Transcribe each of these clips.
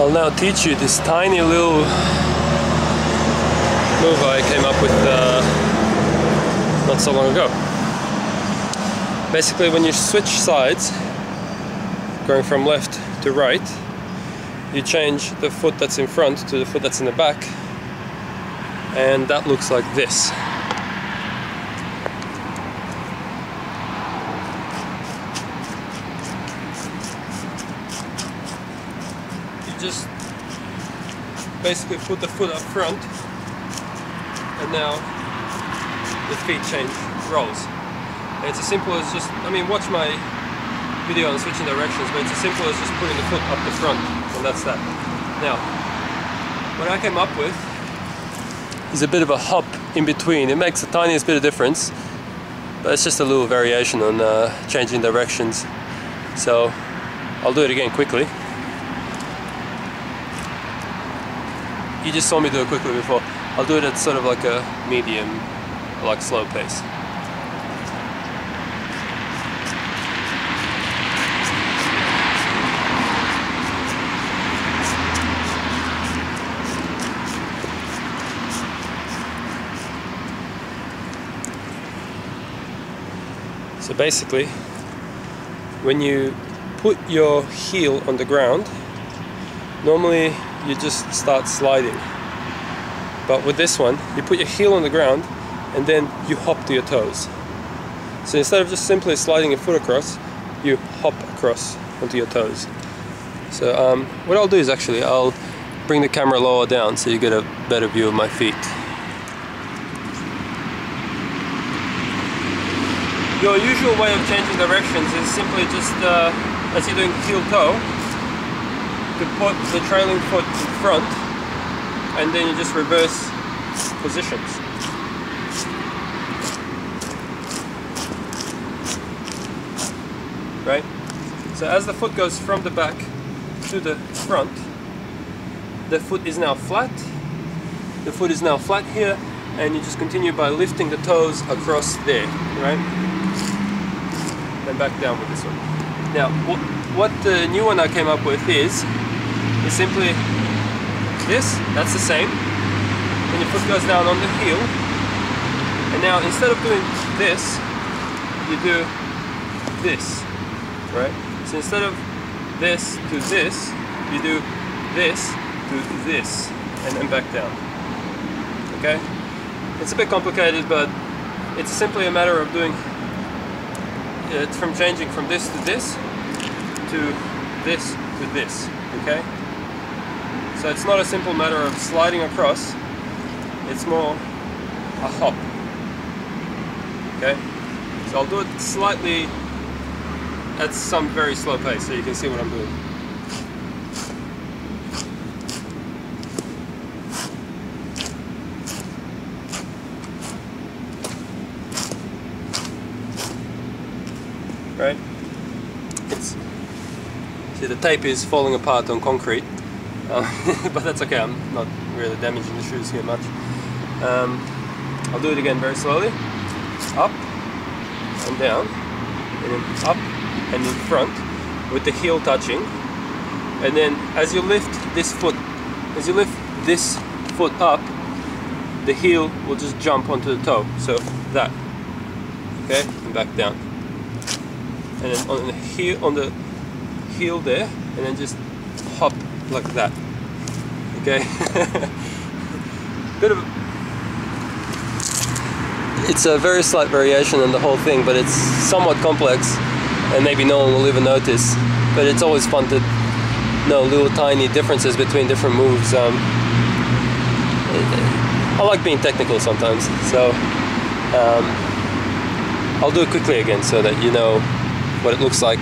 I'll now teach you this tiny little move I came up with not so long ago. Basically, when you switch sides, going from left to right, you change the foot that's in front to the foot that's in the back, and that looks like this. Just basically put the foot up front, and now the feet change roles. And it's as simple as just, I mean, watch my video on switching directions, but it's as simple as just putting the foot up the front, and that's that. Now, what I came up with is a bit of a hop in between. It makes the tiniest bit of difference, but it's just a little variation on changing directions. So I'll do it again quickly. You just saw me do it quickly before. I'll do it at sort of like a medium, like slow pace. So basically, when you put your heel on the ground, normally you just start sliding. But with this one, you put your heel on the ground and then you hop to your toes. So instead of just simply sliding your foot across, you hop across onto your toes. So what I'll do is actually, I'll bring the camera lower down so you get a better view of my feet. Your usual way of changing directions is simply just, as you're doing heel-toe, to put the trailing foot in front, and then you just reverse positions. Right? So as the foot goes from the back to the front, the foot is now flat. The foot is now flat here, and you just continue by lifting the toes across there, right? And back down with this one. Now, what the new one I came up with is simply this. That's the same. Then your foot goes down on the heel, and now instead of doing this, you do this, right? So instead of this to this, you do this to this, and then back down. Okay? It's a bit complicated, but it's simply a matter of doing it from changing from this to this to this to this. Okay? So it's not a simple matter of sliding across, it's more a hop. Okay? So I'll do it slightly at some very slow pace so you can see what I'm doing. Right? See, the tape is falling apart on concrete. But that's okay, I'm not really damaging the shoes here much. I'll do it again very slowly. Up and down, and then up and in front with the heel touching. And then as you lift this foot up, the heel will just jump onto the toe. So that. Okay? And back down. And then on the heel there, and then just hop like that. Okay? It's a very slight variation on the whole thing, but it's somewhat complex, and maybe no one will even notice. But it's always fun to know little tiny differences between different moves. I like being technical sometimes, so I'll do it quickly again so that you know what it looks like,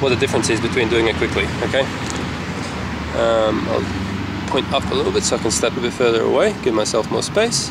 what the difference is between doing it quickly. Okay? I'll point up a little bit so I can step a bit further away, give myself more space.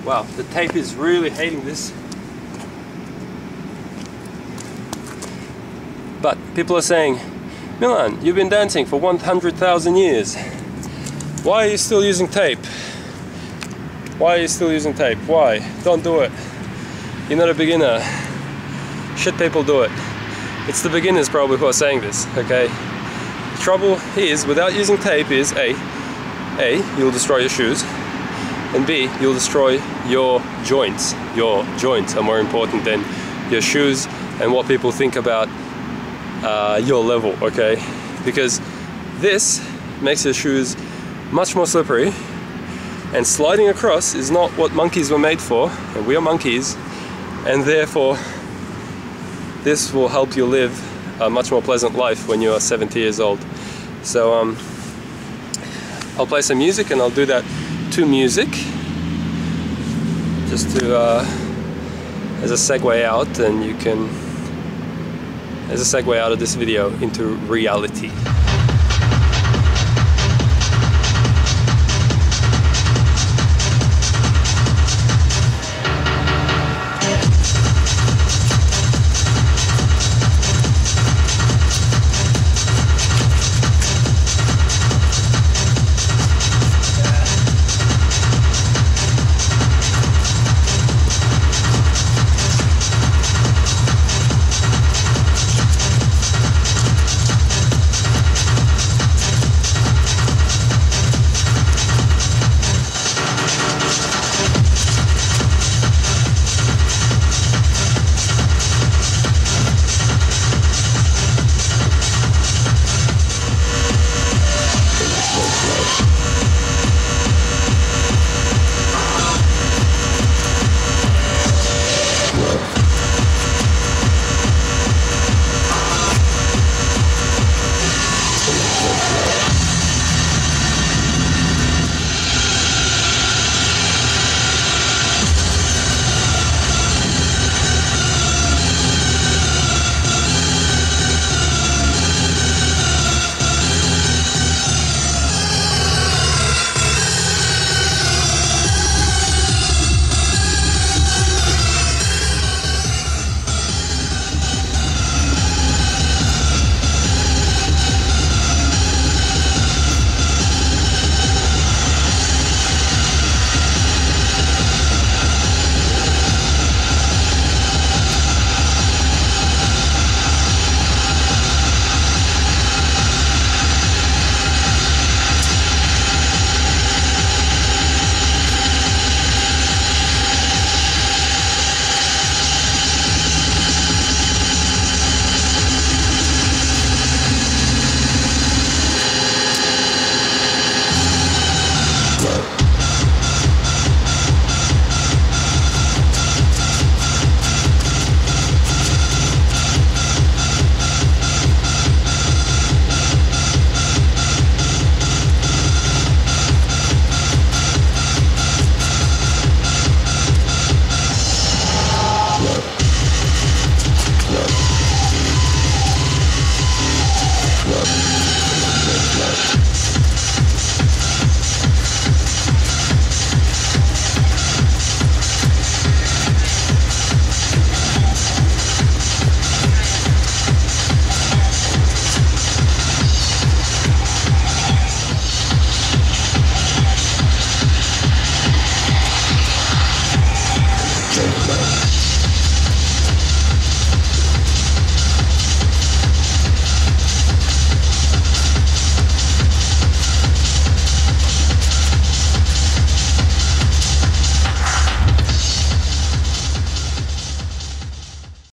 Wow, the tape is really hating this. But people are saying, Milan, you've been dancing for 100,000 years. Why are you still using tape? Why are you still using tape? Why? Don't do it. You're not a beginner. Shit, people do it. It's the beginners probably who are saying this, okay? The trouble is, without using tape is A, you'll destroy your shoes, and B, you'll destroy your joints. Your joints are more important than your shoes and what people think about your level, okay? Because this makes your shoes much more slippery, and sliding across is not what monkeys were made for, and we are monkeys, and therefore this will help you live a much more pleasant life when you are 70 years old. So I'll play some music, and I'll do that to music just to as a segue out, and you can as a segue out of this video into reality.